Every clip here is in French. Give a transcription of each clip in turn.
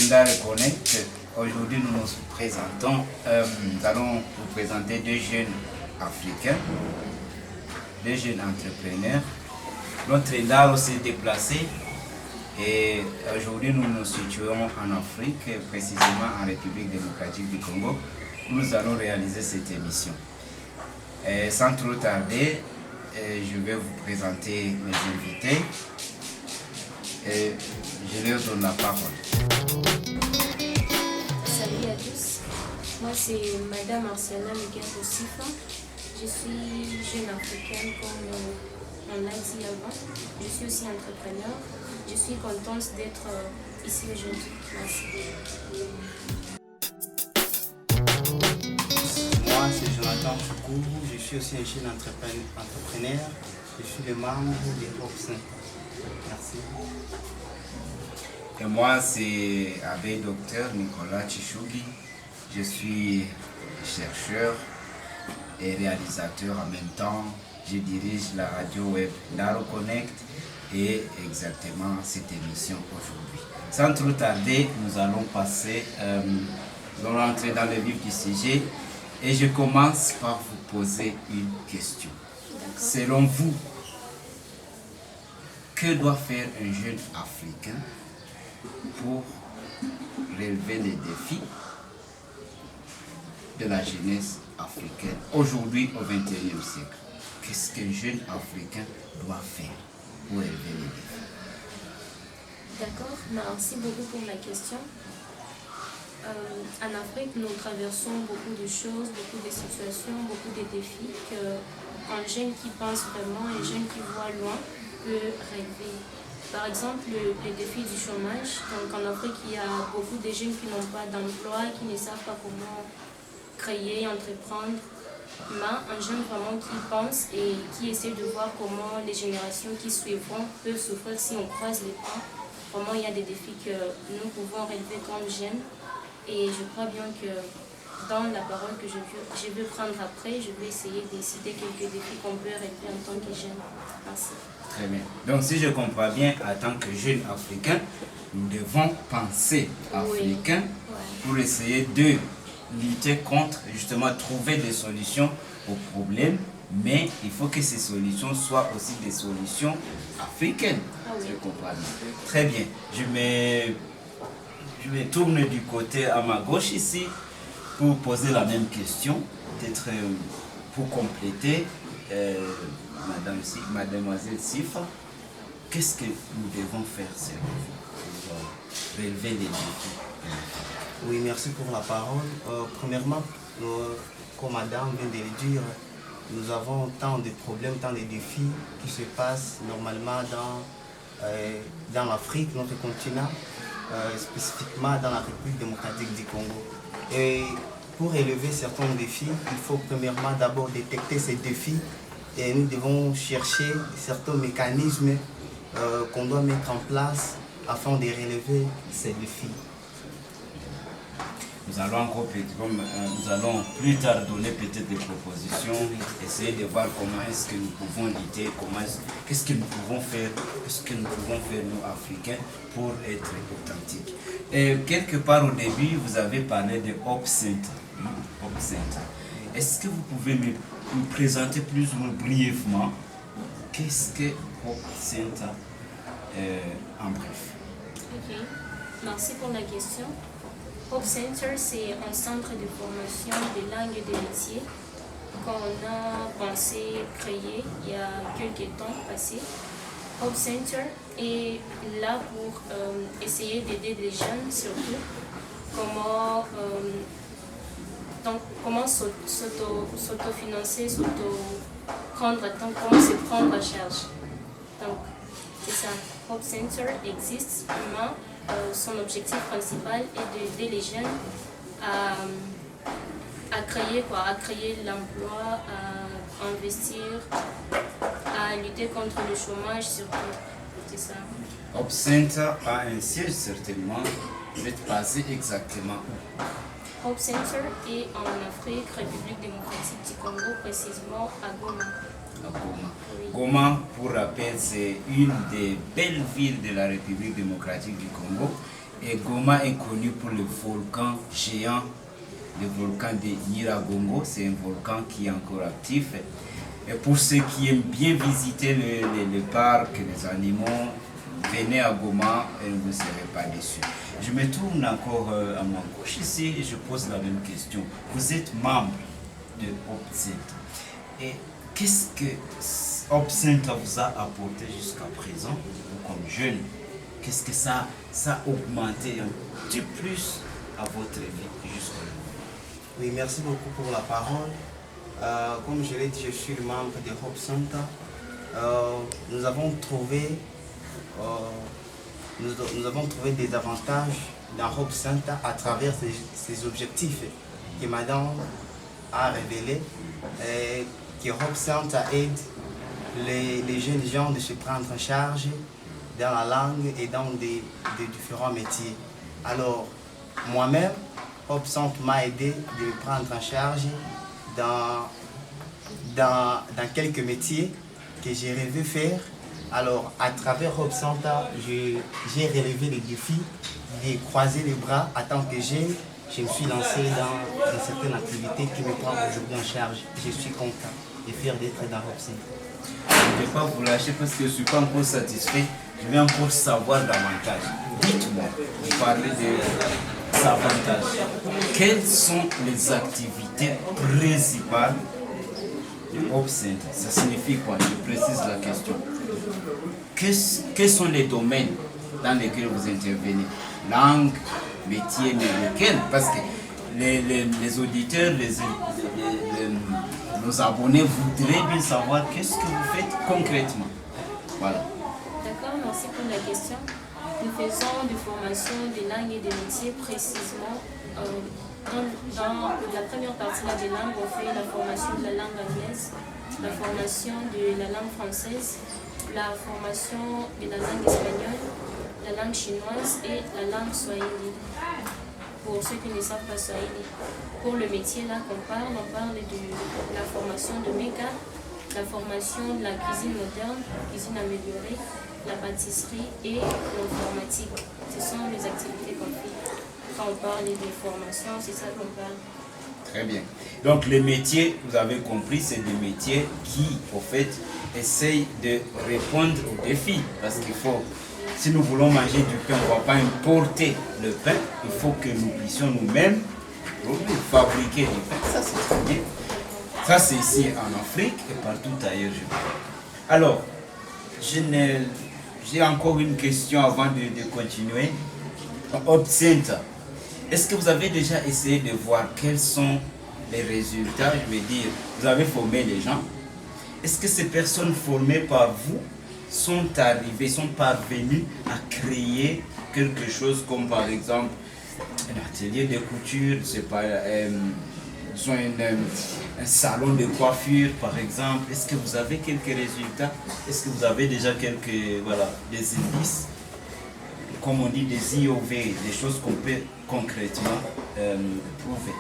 Trenda Reconnect. Aujourd'hui, nous nous présentons, nous allons vous présenter deux jeunes africains, deux jeunes entrepreneurs. Notre Trenda s'est déplacé et aujourd'hui, nous nous situons en Afrique, précisément en République démocratique du Congo. Nous allons réaliser cette émission. Sans trop tarder, je vais vous présenter mes invités et je leur donne la parole. Salut à tous, moi c'est Madame Arsiana Miguel Sifa. Je suis jeune africaine comme on l'a dit avant. Je suis aussi entrepreneur. Je suis contente d'être ici aujourd'hui. Merci. Moi, c'est Jonathan Choukourou, je suis aussi un jeune entrepreneur. Je suis le membre des Hopsin. Merci. Et moi, c'est Abbé Docteur Nicolas Chichougi. Je suis chercheur et réalisateur en même temps. Je dirige la radio web Naro Connect et exactement cette émission aujourd'hui. Sans trop tarder, nous allons entrer dans le vif du sujet. Et je commence par vous poser une question. Selon vous, que doit faire un jeune Africain pour relever les défis de la jeunesse africaine aujourd'hui au XXIe siècle? Qu'est-ce qu'un jeune Africain doit faire pour relever les défis? D'accord, merci beaucoup pour la question. En Afrique, nous traversons beaucoup de choses, beaucoup de situations, beaucoup de défis qu'un jeune qui pense vraiment, un jeune qui voit loin peut relever. Par exemple, le défi du chômage. Donc en Afrique, il y a beaucoup de jeunes qui n'ont pas d'emploi, qui ne savent pas comment créer, entreprendre. Mais un jeune vraiment qui pense et qui essaie de voir comment les générations qui suivront peuvent souffrir si on croise les pas. Vraiment, il y a des défis que nous pouvons relever comme jeunes. Et je crois bien que dans la parole que je veux prendre après, je vais essayer de citer quelques défis qu'on peut relever en tant que jeune. Merci. Très bien. Donc si je comprends bien, en tant que jeune africain, nous devons penser africain pour essayer de lutter contre, justement trouver des solutions aux problèmes, mais il faut que ces solutions soient aussi des solutions africaines. Je comprends bien. Très bien. Je me tourne du côté à ma gauche ici pour poser la même question, peut-être pour compléter, mademoiselle Sifa, qu'est-ce que nous devons faire pour relever les défis? Oui, merci pour la parole. Premièrement, comme madame vient de le dire, nous avons tant de problèmes, tant de défis qui se passent normalement dans l'Afrique, notre continent. Spécifiquement dans la République démocratique du Congo. Et pour élever certains défis, il faut premièrement d'abord détecter ces défis et nous devons chercher certains mécanismes qu'on doit mettre en place afin de relever ces défis. Nous allons plus tard donner peut-être des propositions, essayer de voir comment est-ce que nous pouvons lutter, qu'est-ce que nous pouvons faire, nous Africains pour être authentiques. Et quelque part au début, vous avez parlé de Hope Center. Est-ce que vous pouvez me présenter plus ou moins brièvement qu'est-ce que Hope Center en bref? Ok, merci pour la question. Hope Center, c'est un centre de formation des langues et des métiers qu'on a pensé créer il y a quelques temps passés. Hope Center est là pour essayer d'aider les jeunes surtout comment s'autofinancer, comment se prendre en charge. Donc, c'est ça. Hope Center existe, mais son objectif principal est d'aider les jeunes à créer l'emploi, à investir, à lutter contre le chômage surtout. C'est ça. Hope Center a un siège certainement. Vous êtes basé exactement où? Hope Center est en Afrique, République démocratique du Congo, précisément à Goma. Oui. Goma, pour rappel, c'est une des belles villes de la République démocratique du Congo. Et Goma est connu pour le volcan géant, le volcan de Nyiragongo. C'est un volcan qui est encore actif. Et pour ceux qui aiment bien visiter le parc, les animaux, venez à Goma et vous ne serez pas déçus. Je me tourne encore à ma gauche ici et je pose la même question. Vous êtes membre de Hopcenter. Et qu'est-ce que Hopcenter vous a apporté jusqu'à présent, vous comme jeune? Qu'est-ce que ça a augmenté un petit plus à votre vie jusqu'à aujourd'hui? Oui, merci beaucoup pour la parole. Comme je l'ai dit, je suis le membre de Hopcenter. Nous avons trouvé des avantages dans Hopcenter à travers ces objectifs que Madame a révélés, et que Hopcenter aide les jeunes gens de se prendre en charge dans la langue et dans des différents métiers. Alors, moi-même, Hopcenter m'a aidé de me prendre en charge dans quelques métiers que j'ai rêvé faire. Alors, à travers Hopcenter, j'ai relevé le défi de croiser les bras en tant que jeune. Je me suis lancé dans certaines activités qui me prennent aujourd'hui en charge. Je suis content et fier d'être dans Hopcenter. Je ne vais pas vous lâcher parce que je ne suis pas encore satisfait. Je vais encore savoir davantage. Dites-moi, vous parlez de avantages. Quelles sont les activités principales de Hopcenter? Ça signifie quoi? Je précise la question. Quels sont les domaines dans lesquels vous intervenez? Langue, métier, mais lesquels? Parce que les auditeurs, nos abonnés voudraient bien savoir qu'est-ce que vous faites concrètement. Voilà. D'accord, merci pour la question. Nous faisons des formations de langues et de métiers précisément. Dans la première partie des langues, on fait la formation de la langue anglaise, la formation de la langue française, la formation de la langue espagnole, la langue chinoise et la langue swahili. Pour ceux qui ne savent pas swahili. Pour le métier là qu'on parle, on parle de la formation de make-up, la formation de la cuisine moderne, cuisine améliorée, la pâtisserie et l'informatique. Ce sont les activités qu'on fait. Quand on parle de formation, c'est ça qu'on parle. Très bien. Donc les métiers, vous avez compris, c'est des métiers qui, au fait, essayent de répondre aux défis. Parce qu'il faut, si nous voulons manger du pain, on ne va pas importer le pain. Il faut que nous puissions nous-mêmes fabriquer du pain. Ça, c'est très bien. Ça, c'est ici en Afrique et partout ailleurs. Alors, j'ai encore une question avant de continuer. Hopcenter. Est-ce que vous avez déjà essayé de voir quels sont les résultats? Je veux dire, vous avez formé les gens. Est-ce que ces personnes formées par vous sont arrivées, sont parvenues à créer quelque chose comme par exemple un atelier de couture, c'est pas, un salon de coiffure par exemple? Est-ce que vous avez quelques résultats? Est-ce que vous avez déjà quelques, voilà, des indices? Comme on dit, des IOV, des choses qu'on peut concrètement prouver.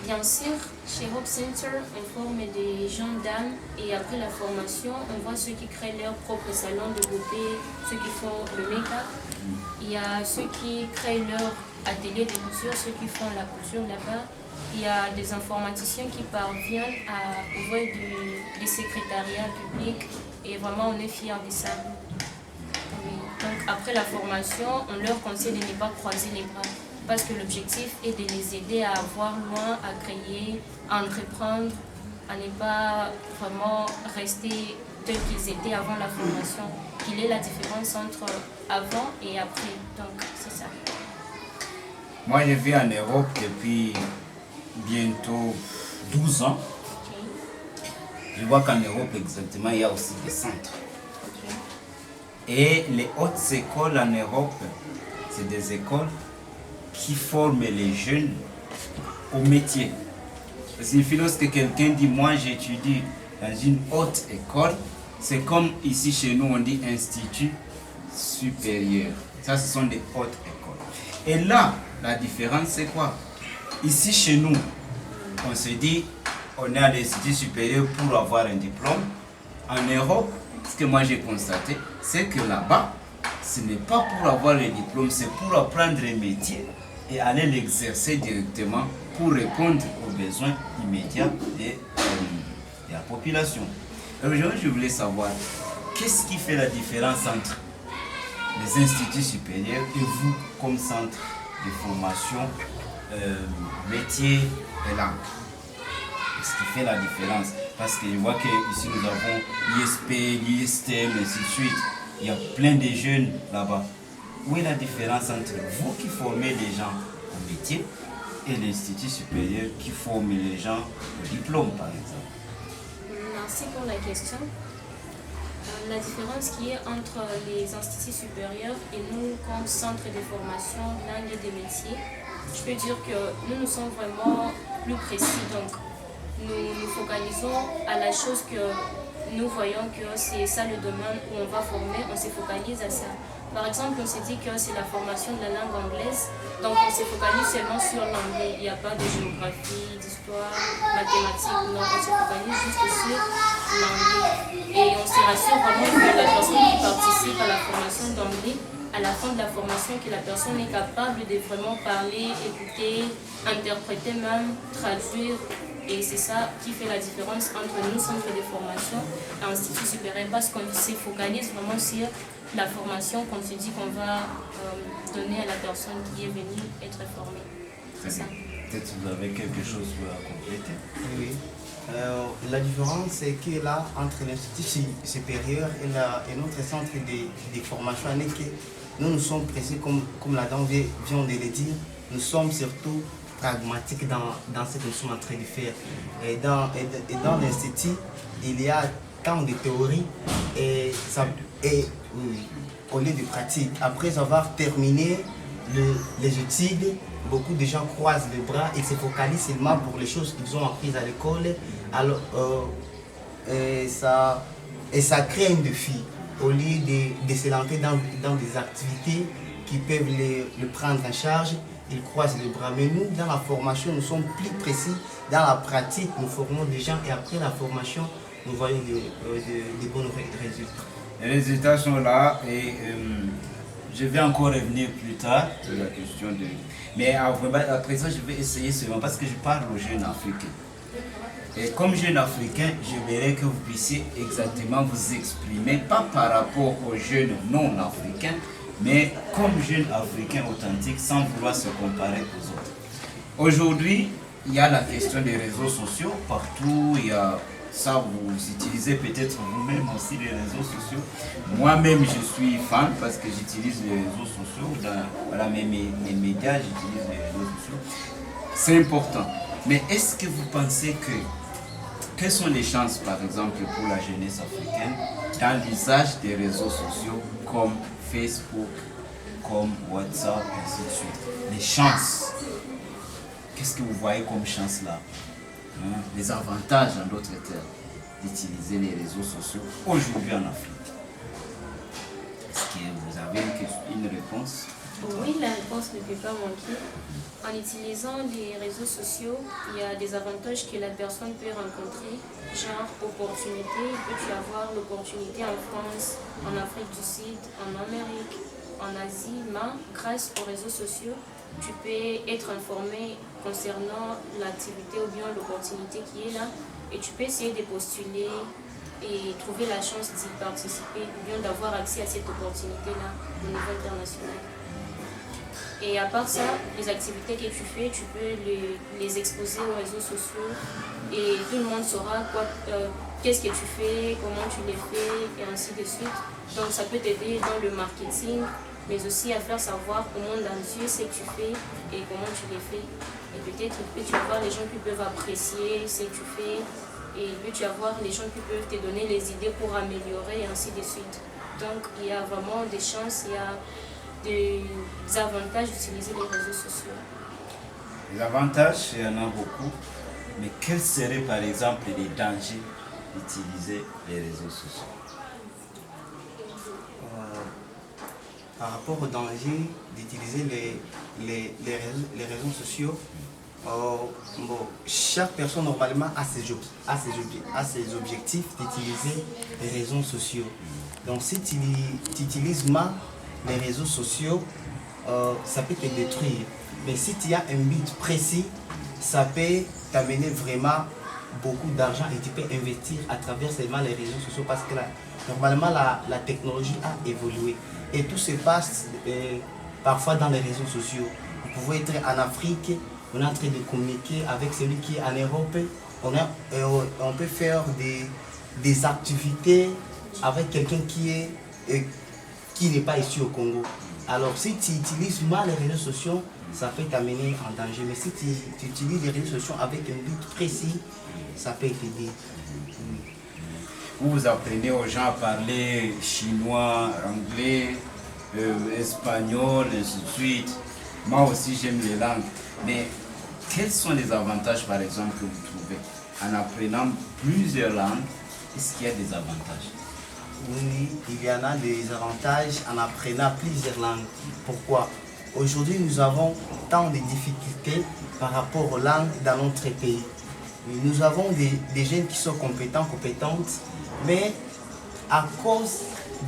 Bien sûr, chez Hopcenter, on forme des gens d'âme et après la formation, on voit ceux qui créent leur propre salon de beauté, ceux qui font le make-up. Il y a ceux qui créent leur atelier de couture, ceux qui font la couture là-bas. Il y a des informaticiens qui parviennent à ouvrir des secrétariats publics et vraiment on est fiers de ça. Oui. Donc après la formation, on leur conseille de ne pas croiser les bras parce que l'objectif est de les aider à avoir loin, à créer, à entreprendre, à ne pas vraiment rester tels qu'ils étaient avant la formation. Quelle est la différence entre avant et après? Donc c'est ça. Moi je vis en Europe depuis bientôt 12 ans. Okay. Je vois qu'en Europe exactement il y a aussi des centres. Et les hautes écoles en Europe, c'est des écoles qui forment les jeunes au métier. Ça signifie lorsque quelqu'un dit moi j'étudie dans une haute école, c'est comme ici chez nous on dit institut supérieur. Ça ce sont des hautes écoles. Et là, la différence c'est quoi? Ici chez nous, on se dit on est à l'institut supérieur pour avoir un diplôme. En Europe, ce que moi j'ai constaté, c'est que là-bas, ce n'est pas pour avoir le diplôme, c'est pour apprendre un métier et aller l'exercer directement pour répondre aux besoins immédiats de la population. Aujourd'hui, je voulais savoir, qu'est-ce qui fait la différence entre les instituts supérieurs et vous comme centre de formation métier et langue? Qu'est-ce qui fait la différence? Parce que je vois qu'ici nous avons l'ISP, l'ISTM, et ainsi de suite. Il y a plein de jeunes là-bas. Où est la différence entre vous qui formez les gens au métier et l'Institut supérieur qui forme les gens au diplôme, par exemple? Merci pour la question. La différence qui est entre les instituts supérieurs et nous comme centre de formation langue et des métiers, je peux dire que nous sommes vraiment plus précis. Donc, nous nous focalisons à la chose que nous voyons que c'est ça le domaine où on va former, on se focalise à ça. Par exemple, on s'est dit que c'est la formation de la langue anglaise, donc on se focalise seulement sur l'anglais. Il n'y a pas de géographie, d'histoire, mathématiques, non, on se focalise juste sur l'anglais. Et on se rassure vraiment que la personne qui participe à la formation d'anglais, à la fin de la formation, que la personne est capable de vraiment parler, écouter, interpréter même, traduire. Et c'est ça qui fait la différence entre nous, centre de formation, et institut supérieur, parce qu'on se focalise vraiment sur la formation qu'on se dit qu'on va donner à la personne qui est venue être formée. C'est ça. Peut-être que vous avez quelque chose à compléter. Oui. La différence, c'est que là, entre l'Institut supérieur et notre centre de formation, est que nous sommes précis, comme la dame vient de le dire, nous sommes surtout pragmatiques dans ce que nous sommes en train de faire. Et dans l'Institut, il y a tant de théorie et au lieu de pratique. Après avoir terminé les études, beaucoup de gens croisent les bras et se focalisent seulement pour les choses qu'ils ont apprises à l'école. Alors, et ça crée un défi. Au lieu de se lancer dans des activités qui peuvent les prendre en charge, ils croisent les bras. Mais nous, dans la formation, nous sommes plus précis. Dans la pratique, nous formons des gens et après la formation, nous voyons des bons résultats. Les résultats sont là et je vais encore revenir plus tard sur la question de... Mais à présent, je vais essayer seulement parce que je parle aux jeunes africains. Et comme jeune africain, je verrai que vous puissiez exactement vous exprimer, pas par rapport aux jeunes non africains, mais comme jeune africain authentique sans vouloir se comparer aux autres. Aujourd'hui, il y a la question des réseaux sociaux. Partout, il y a ça, vous utilisez peut-être vous-même aussi les réseaux sociaux. Moi-même, je suis fan parce que j'utilise les réseaux sociaux. Dans mes médias, j'utilise les réseaux sociaux. C'est important. Mais est-ce que vous pensez quelles sont les chances, par exemple, pour la jeunesse africaine dans l'usage des réseaux sociaux comme Facebook, comme WhatsApp, et ainsi de suite? Les chances. Qu'est-ce que vous voyez comme chance là? Les avantages, en d'autres termes, d'utiliser les réseaux sociaux aujourd'hui en Afrique. Est-ce que vous avez une réponse? Oui, la réponse ne peut pas manquer. En utilisant les réseaux sociaux, il y a des avantages que la personne peut rencontrer, genre opportunité. Il peut y avoir l'opportunité en France, en Afrique du Sud, en Amérique, en Asie, mais grâce aux réseaux sociaux, tu peux être informé concernant l'activité ou bien l'opportunité qui est là et tu peux essayer de postuler et trouver la chance d'y participer ou bien d'avoir accès à cette opportunité-là au niveau international. Et à part ça, les activités que tu fais, tu peux les exposer aux réseaux sociaux et tout le monde saura qu'est-ce que tu fais, comment tu les fais et ainsi de suite. Donc ça peut t'aider dans le marketing, mais aussi à faire savoir au monde entier ce que tu fais et comment tu les fais. Et peut-être que tu vas avoir les gens qui peuvent apprécier ce que tu fais et puis tu vas avoir les gens qui peuvent te donner les idées pour améliorer et ainsi de suite. Donc il y a vraiment des chances, il y a des avantages d'utiliser les réseaux sociaux. Les avantages, il y en a beaucoup, mais quels seraient par exemple les dangers d'utiliser les réseaux sociaux? Par rapport au danger d'utiliser les réseaux sociaux, chaque personne normalement a ses objectifs d'utiliser les réseaux sociaux. Donc si tu utilises mal, les réseaux sociaux, ça peut te détruire. Mais si tu as un but précis, ça peut t'amener vraiment beaucoup d'argent et tu peux investir à travers seulement les réseaux sociaux parce que normalement la technologie a évolué et tout se passe parfois dans les réseaux sociaux. Vous pouvez être en Afrique, on est en train de communiquer avec celui qui est en Europe, on peut faire des activités avec quelqu'un qui n'est pas ici au Congo. Alors si tu utilises mal les réseaux sociaux, ça peut t'amener en danger. Mais si tu utilises les réseaux sociaux avec un but précis, ça peut t'aider. Vous apprenez aux gens à parler chinois, anglais, espagnol, ainsi de suite. Moi aussi j'aime les langues. Mais quels sont les avantages par exemple que vous trouvez en apprenant plusieurs langues? Est-ce qu'il y a des avantages? Oui, il y en a des avantages en apprenant plusieurs langues. Pourquoi? Aujourd'hui, nous avons tant de difficultés par rapport aux langues dans notre pays. Nous avons des jeunes qui sont compétentes, mais à cause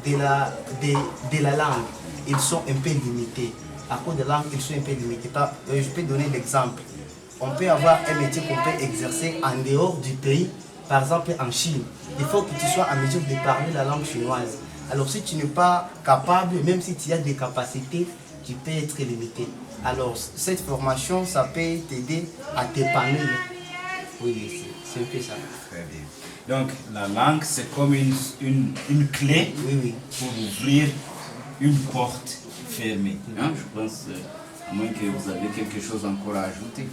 de la langue, ils sont un peu limités. À cause de la langue, ils sont un peu limités. Je peux donner l'exemple. On peut avoir un métier qu'on peut exercer en dehors du pays, par exemple en Chine. Il faut que tu sois en mesure de parler la langue chinoise. Alors si tu n'es pas capable, même si tu as des capacités, tu peux être limité. Alors cette formation, ça peut t'aider à t'épanouir. Oui, c'est un peu ça. Très bien. Donc la langue, c'est comme une clé pour ouvrir une porte fermée. Hein? Je pense, à moins que vous avez quelque chose encore à ajouter.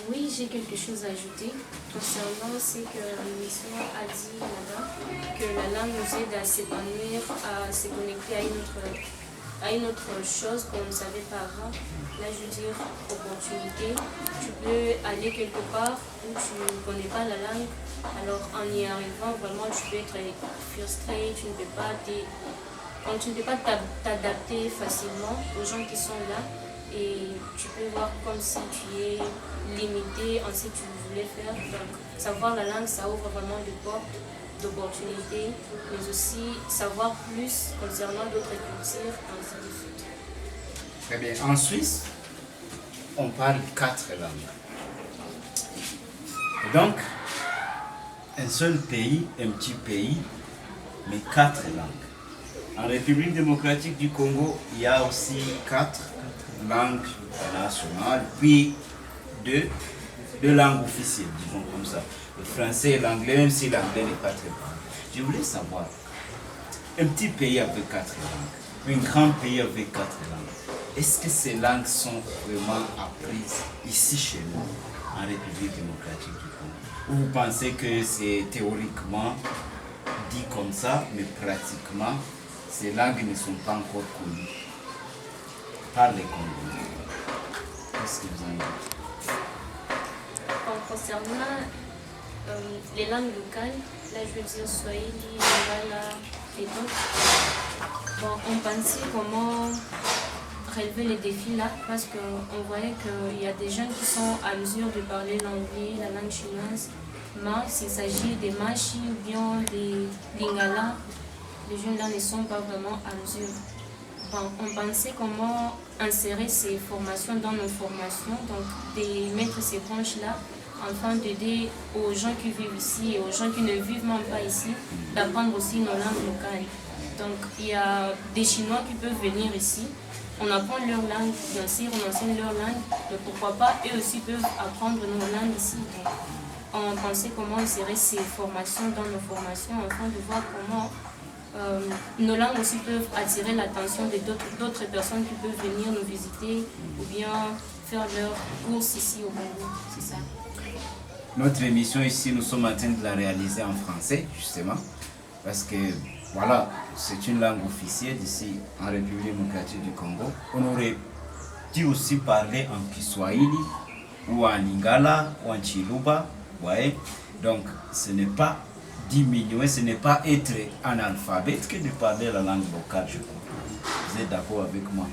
Oui, j'ai quelque chose à ajouter concernant ce que l'émission a dit là-bas, que la langue nous aide à s'épanouir, à se connecter à une autre chose qu'on ne savait pas avant. Là, je veux dire, opportunité. Tu peux aller quelque part où tu ne connais pas la langue, alors en y arrivant, vraiment, tu peux être frustré, tu ne peux pas t'adapter facilement aux gens qui sont là. Et tu peux voir comme si tu es limité en ce que tu voulais faire. Donc, savoir la langue, ça ouvre vraiment des portes d'opportunités, mais aussi savoir plus concernant d'autres cultures, ainsi de suite. Très bien. En Suisse, on parle 4 langues. Et donc, un seul pays, un petit pays, mais 4 langues. En République démocratique du Congo, il y a aussi 4 langues nationales, puis deux langues officielles, disons comme ça. Le français et l'anglais, même si l'anglais n'est pas très bon. Je voulais savoir, un petit pays avec 4 langues, un grand pays avec 4 langues, est-ce que ces langues sont vraiment apprises ici chez nous, en République démocratique du Congo? Ou vous pensez que c'est théoriquement dit comme ça, mais pratiquement, ces langues ne sont pas encore connues par les Congolais? Qu'est-ce que vous en dites? Concernant les langues locales, là je veux dire Swahili, Lingala et d'autres, bon, on pensait comment relever les défis là parce qu'on voyait qu'il y a des jeunes qui sont à mesure de parler l'anglais, la langue chinoise, mais s'il s'agit des Machi ou bien des Lingala, les jeunes là ne sont pas vraiment à mesure. Bon, on pensait comment insérer ces formations dans nos formations, donc de mettre ces branches-là afin d'aider aux gens qui vivent ici et aux gens qui ne vivent même pas ici d'apprendre aussi nos langues locales. Donc il y a des Chinois qui peuvent venir ici, on apprend leur langue, bien sûr, on enseigne leur langue, mais pourquoi pas eux aussi peuvent apprendre nos langues ici. Donc, on pensait comment insérer ces formations dans nos formations afin de voir comment nos langues aussi peuvent attirer l'attention d'autres personnes qui peuvent venir nous visiter ou bien faire leurs courses ici au Congo. C'est ça. Notre émission ici, nous sommes en train de la réaliser en français, justement, parce que, voilà, c'est une langue officielle ici, en République démocratique du Congo. On aurait dû aussi parler en Kiswahili, ou en Lingala, ou en Chiluba, ouais. Donc, ce n'est pas diminuer, ce n'est pas être analphabète que de parler la langue locale, je crois. Vous êtes d'accord avec moi?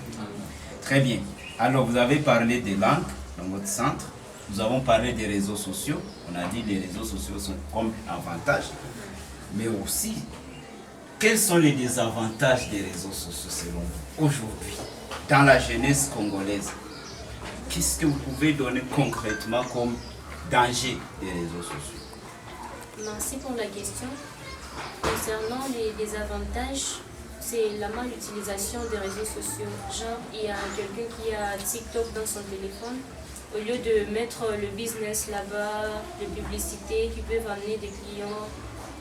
Très bien. Alors, vous avez parlé des langues dans votre centre. Nous avons parlé des réseaux sociaux. On a dit que les réseaux sociaux sont comme avantage. Mais aussi, quels sont les désavantages des réseaux sociaux selon vous aujourd'hui dans la jeunesse congolaise? Qu'est-ce que vous pouvez donner concrètement comme danger des réseaux sociaux? Merci pour la question. Concernant les désavantages, c'est la mal utilisation des réseaux sociaux. Genre, il y a quelqu'un qui a TikTok dans son téléphone. Au lieu de mettre le business là-bas, de publicité qui peuvent amener des clients,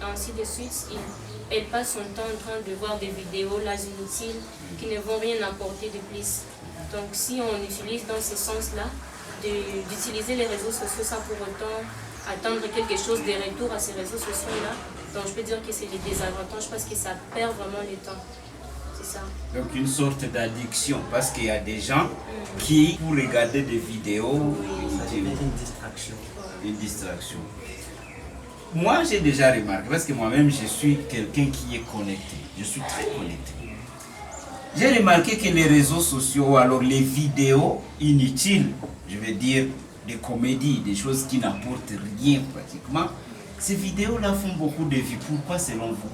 ainsi de suite, elle passe son temps en train de voir des vidéos là inutiles qui ne vont rien apporter de plus. Donc si on utilise dans ce sens-là, d'utiliser les réseaux sociaux sans pour autant attendre quelque chose de retour à ces réseaux sociaux-là, donc je peux dire que c'est les désavantages parce que ça perd vraiment le temps. C'est ça. Donc une sorte d'addiction, parce qu'il y a des gens qui, pour regarder des vidéos, Ça devient une distraction. une distraction. Moi, j'ai déjà remarqué, parce que moi-même, je suis quelqu'un qui est connecté. Je suis très connecté. J'ai remarqué que les réseaux sociaux, ou alors les vidéos inutiles, je veux dire des comédies, des choses qui n'apportent rien pratiquement, ces vidéos-là font beaucoup de vues. Pourquoi selon vous?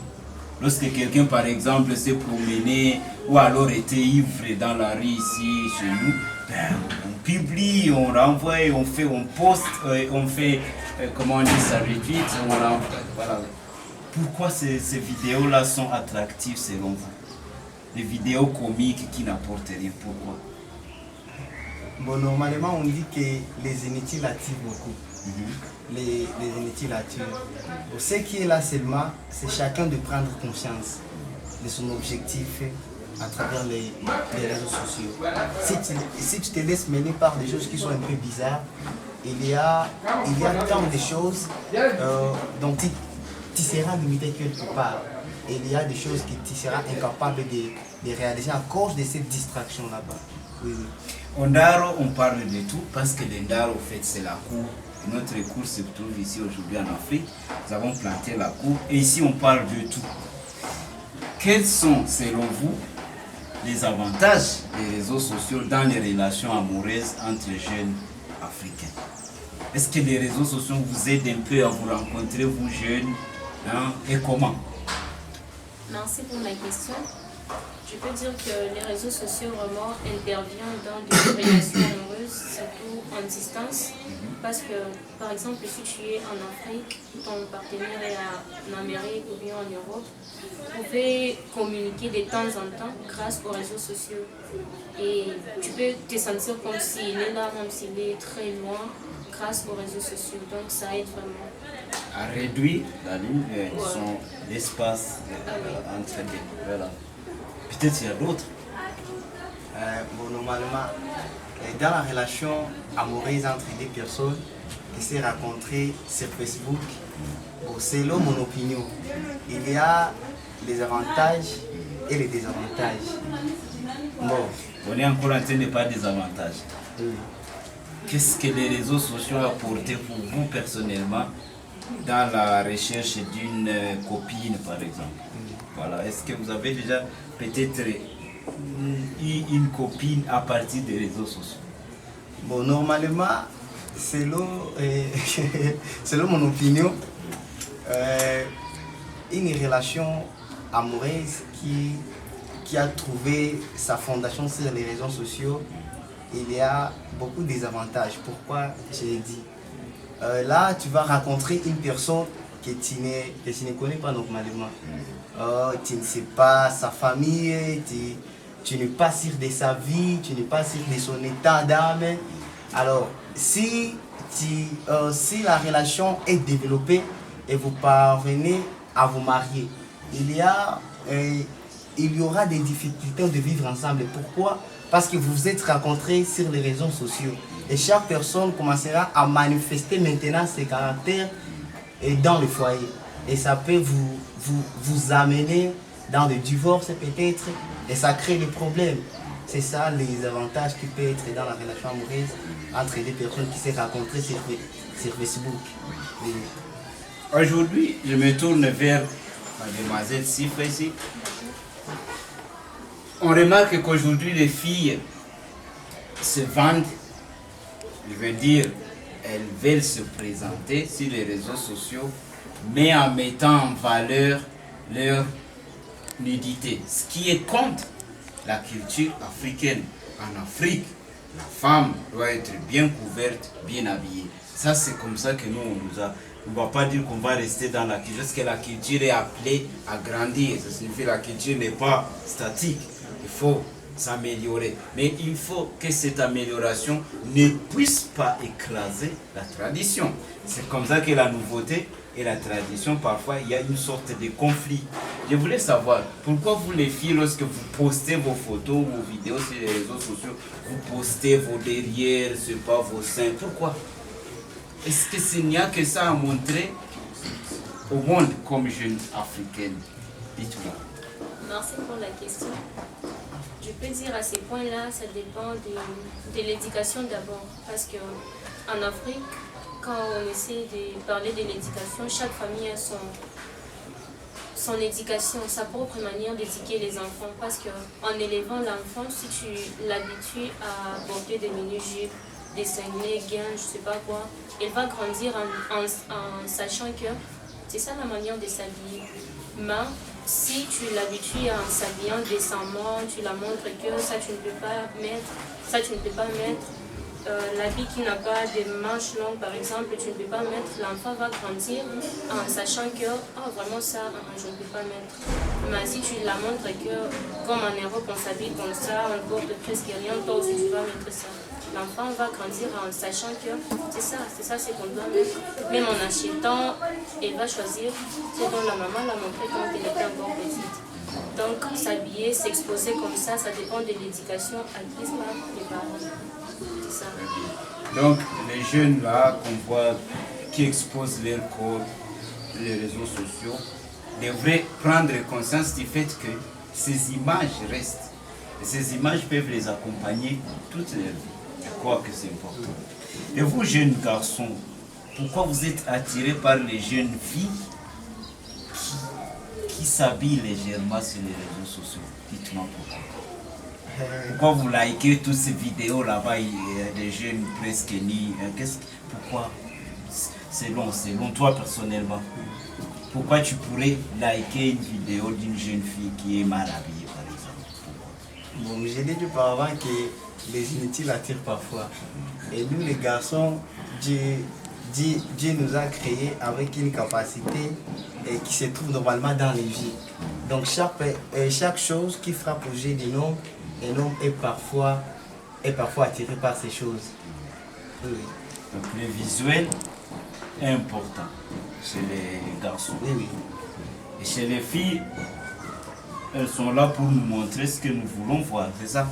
Lorsque quelqu'un, par exemple, s'est promené ou alors était ivre dans la rue ici, chez nous, ben, on publie, on renvoie, on poste, on fait, comment on dit ça, retweet, on renvoie, voilà. Pourquoi ces vidéos-là sont attractives selon vous? Les vidéos comiques qui n'apportent rien, pourquoi? Bon, normalement, on dit que les inutiles attirent beaucoup. Les inutiles attirent. Bon, ce qui est là seulement, c'est chacun de prendre conscience de son objectif à travers les réseaux sociaux. Si tu te laisses mener par des choses qui sont un peu bizarres, il y a tant de choses dont tu seras limité quelque part. Et il y a des choses que tu seras incapable de réaliser à cause de cette distraction là-bas. Oui, oui. Au Ndaro, on parle de tout parce que le Ndaro, en fait, c'est la cour. Et notre cour se trouve ici aujourd'hui en Afrique. Nous avons planté la cour et ici, on parle de tout. Quels sont, selon vous, les avantages des réseaux sociaux dans les relations amoureuses entre jeunes africains? Est-ce que les réseaux sociaux vous aident un peu à vous rencontrer, vous jeunes, hein, et comment? Merci pour la question. Je peux dire que les réseaux sociaux vraiment interviennent dans des relations amoureuses, surtout en distance. Parce que, par exemple, si tu es en Afrique, ton partenaire est en Amérique ou bien en Europe, vous pouvez communiquer de temps en temps grâce aux réseaux sociaux. Et tu peux te sentir comme s'il est là, même s'il est très loin, grâce aux réseaux sociaux. Donc ça aide vraiment. À réduire la ligne, l'espace entre les deux. Voilà. Peut-être il y a d'autres. Bon, normalement, dans la relation amoureuse entre deux personnes qui s'est rencontrées sur Facebook, bon, selon mon opinion, il y a les avantages et les désavantages. Bon. On est encore en train de parler des avantages. Oui. Qu'est-ce que les réseaux sociaux ont apporté pour vous personnellement dans la recherche d'une copine, par exemple? Voilà. Est-ce que vous avez déjà peut-être eu une copine à partir des réseaux sociaux? Bon, normalement, selon mon opinion, une relation amoureuse qui a trouvé sa fondation sur les réseaux sociaux, il y a beaucoup de désavantages. Pourquoi je l'ai dit? Là, tu vas rencontrer une personne que tu ne connais pas normalement. Tu ne sais pas sa famille, tu n'es pas sûr de sa vie, tu n'es pas sûr de son état d'âme. Alors, si la relation est développée et vous parvenez à vous marier, il y aura des difficultés de vivre ensemble. Pourquoi? Parce que vous vous êtes rencontrés sur les réseaux sociaux. Et chaque personne commencera à manifester maintenant ses caractères dans le foyer. Et ça peut vous amener dans le divorce peut-être. Et ça crée des problèmes. C'est ça les avantages qui peuvent être dans la relation amoureuse entre deux personnes qui s'est rencontrées sur Facebook. Oui. Aujourd'hui, je me tourne vers mademoiselle Sifra ici. On remarque qu'aujourd'hui, les filles se vendent, je veux dire, elles veulent se présenter sur les réseaux sociaux, mais en mettant en valeur leur nudité, ce qui est contre la culture africaine. En Afrique, la femme doit être bien couverte, bien habillée. Ça, c'est comme ça que nous, on ne va pas dire qu'on va rester dans la culture, parce que la culture est appelée à grandir. Ça signifie que la culture n'est pas statique. Il faut s'améliorer. Mais il faut que cette amélioration ne puisse pas écraser la tradition. C'est comme ça que la nouveauté et la tradition, parfois, il y a une sorte de conflit. Je voulais savoir, pourquoi vous les filles, lorsque vous postez vos photos, vos vidéos sur les réseaux sociaux, vous postez vos derrières, c'est pas vos seins, pourquoi? Est-ce que s'il n'y a que ça à montrer au monde comme jeune africaine? Dites-moi. Merci pour la question. Je peux dire à ces points-là, ça dépend de l'éducation d'abord. Parce qu'en Afrique, quand on essaie de parler de l'éducation, chaque famille a son éducation, sa propre manière d'éduquer les enfants. Parce qu'en élevant l'enfant, si tu l'habitues à porter des mini-jupes, des cinglés, gains, je sais pas quoi, elle va grandir en sachant que c'est ça la manière de s'habiller. Mais si tu l'habitues en s'habillant décemment, tu la montres que ça tu ne peux pas mettre, l'habit qui n'a pas de manches longues par exemple, tu ne peux pas mettre, l'enfant va grandir en sachant que vraiment ça, je ne peux pas mettre. Mais si tu la montres que comme en Europe on s'habille comme ça, on porte presque rien, toi aussi tu vas mettre ça. L'enfant va grandir en sachant que c'est ça c'est qu'on doit mettre. Même en achetant, elle va choisir ce dont la maman l'a montré quand elle était encore petite. Donc s'habiller, s'exposer comme ça dépend de l'éducation acquise par les parents. C'est ça. Donc les jeunes là qu'on voit qui exposent leur corps, les réseaux sociaux, devraient prendre conscience du fait que ces images restent. Et ces images peuvent les accompagner toute leur vie. Je crois que c'est important. Et vous, jeunes garçons, pourquoi vous êtes attirés par les jeunes filles qui s'habillent légèrement sur les réseaux sociaux? Dites-moi pourquoi. Pourquoi vous likez toutes ces vidéos là-bas, des jeunes presque nus? Pourquoi? Selon toi personnellement, pourquoi tu pourrais liker une vidéo d'une jeune fille qui est mal habillée par exemple? Bon, j'ai dit auparavant que les inutiles attirent parfois. Et nous les garçons, Dieu nous a créés avec une capacité qui se trouve normalement dans les vies. Donc chaque chose qui frappe au jeu de l'homme, l'homme est parfois attiré par ces choses. Oui. Donc le visuel est important chez les garçons. Oui, oui. Et chez les filles, elles sont là pour nous montrer ce que nous voulons voir, c'est ça?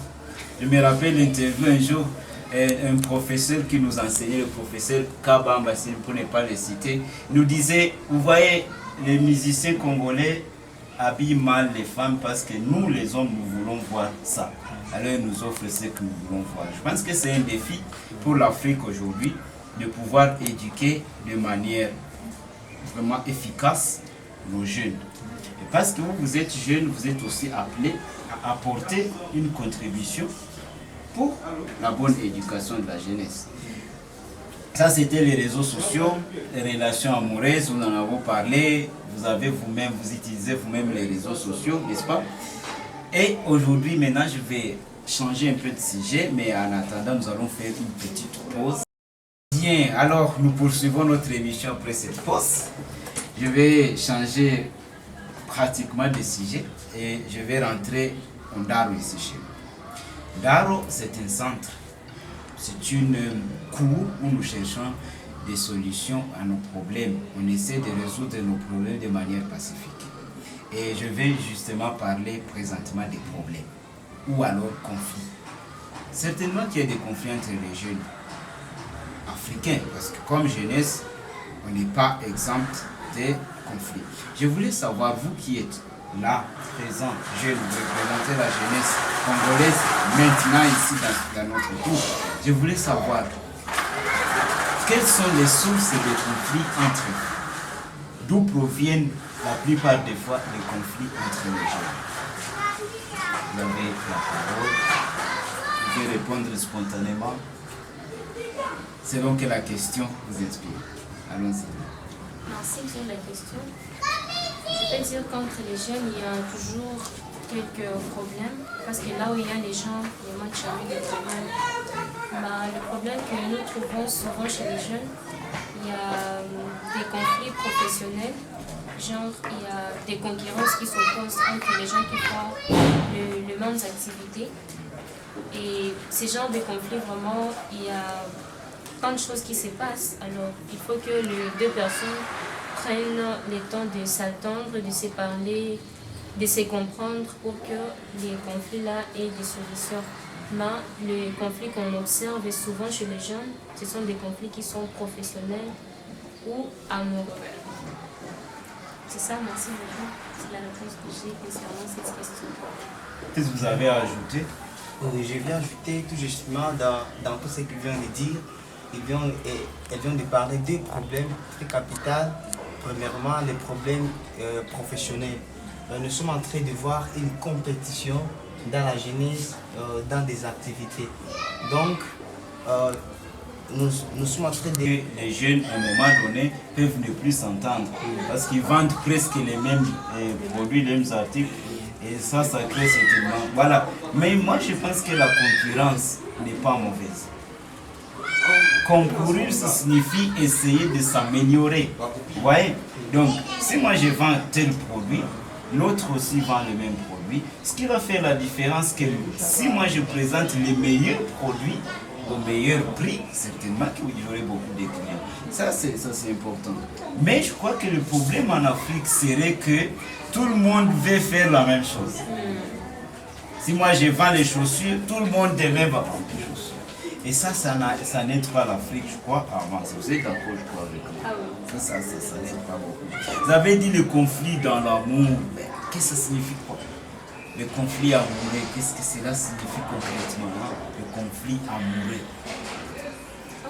Je me rappelle l'interview un jour, un professeur qui nous enseignait, le professeur Kabamba, pour ne pas le citer, nous disait, vous voyez, les musiciens congolais habillent mal les femmes parce que nous, les hommes, nous voulons voir ça. Alors ils nous offrent ce que nous voulons voir. Je pense que c'est un défi pour l'Afrique aujourd'hui de pouvoir éduquer de manière vraiment efficace nos jeunes. Et parce que vous êtes jeunes, vous êtes aussi appelés à apporter une contribution pour la bonne éducation de la jeunesse. Ça, c'était les réseaux sociaux, les relations amoureuses, nous en avons parlé. Vous utilisez vous-même les réseaux sociaux, n'est-ce pas? Et aujourd'hui, maintenant, je vais changer un peu de sujet, mais en attendant, nous allons faire une petite pause. Bien, alors nous poursuivons notre émission après cette pause. Je vais changer pratiquement de sujet et je vais rentrer en Daro ici chez nous. Daro, c'est un centre, c'est une cour où nous cherchons des solutions à nos problèmes. On essaie de résoudre nos problèmes de manière pacifique. Et je vais justement parler présentement des problèmes ou alors conflits. Certainement qu'il y a des conflits entre les jeunes africains parce que comme jeunesse, on n'est pas exempt des conflits. Je voulais savoir, vous qui êtes là, présent, jeune, vous représentez la jeunesse congolaise maintenant ici dans notre cours, je voulais savoir quelles sont les sources des conflits entre eux. D'où proviennent la plupart des fois les conflits entre les jeunes. Vous avez la parole, vous pouvez répondre spontanément selon que la question vous inspire. Allons-y. Merci pour la question. Je peux dire qu'entre les jeunes, il y a toujours quelques problèmes, parce que là où il y a les gens, vraiment qui ont eu des problèmes. Bah, le problème que nous trouvons souvent chez les jeunes, il y a des conflits professionnels, genre il y a des concurrences qui s'opposent entre les gens qui font les mêmes activités. Et ces genres de conflits, vraiment, il y a tant de choses qui se passent. Alors, il faut que les deux personnes prennent le temps de s'attendre, de se parler, de se comprendre pour que les conflits-là aient des solutions. Mais les conflits qu'on observe souvent chez les jeunes, ce sont des conflits qui sont professionnels ou amoureux. C'est ça, merci beaucoup. C'est la réponse que j'ai concernant cette question. Qu'est-ce que vous avez à ajouter? Oui, je viens ajouter tout justement dans tout ce qu'il vient de dire. Elle vient de parler des problèmes très capitaux. Premièrement, les problèmes professionnels. Nous sommes en train de voir une compétition dans la jeunesse, dans des activités. Donc, nous sommes en train de... Les jeunes, à un moment donné, peuvent ne plus s'entendre parce qu'ils vendent presque les mêmes produits, les mêmes articles. Et ça crée certainement. Voilà. Mais moi, je pense que la concurrence n'est pas mauvaise. Concourir, ça signifie essayer de s'améliorer. Vous voyez? Donc, si moi je vends tel produit, l'autre aussi vend le même produit. Ce qui va faire la différence, c'est que si moi je présente les meilleurs produits au meilleur prix, certainement que j'aurai beaucoup de clients. Ça, c'est important. Mais je crois que le problème en Afrique serait que tout le monde veut faire la même chose. Si moi je vends les chaussures, tout le monde demain va vendre les chaussures. Et ça n'aide pas l'Afrique, je crois, à avancer. Vous êtes d'accord, je crois, avec moi. Ah oui. Ça n'aide pas beaucoup. Vous avez dit le conflit dans l'amour. Qu'est-ce que ça signifie quoi? Le conflit amoureux, qu'est-ce que cela signifie concrètement, hein? Le conflit amoureux.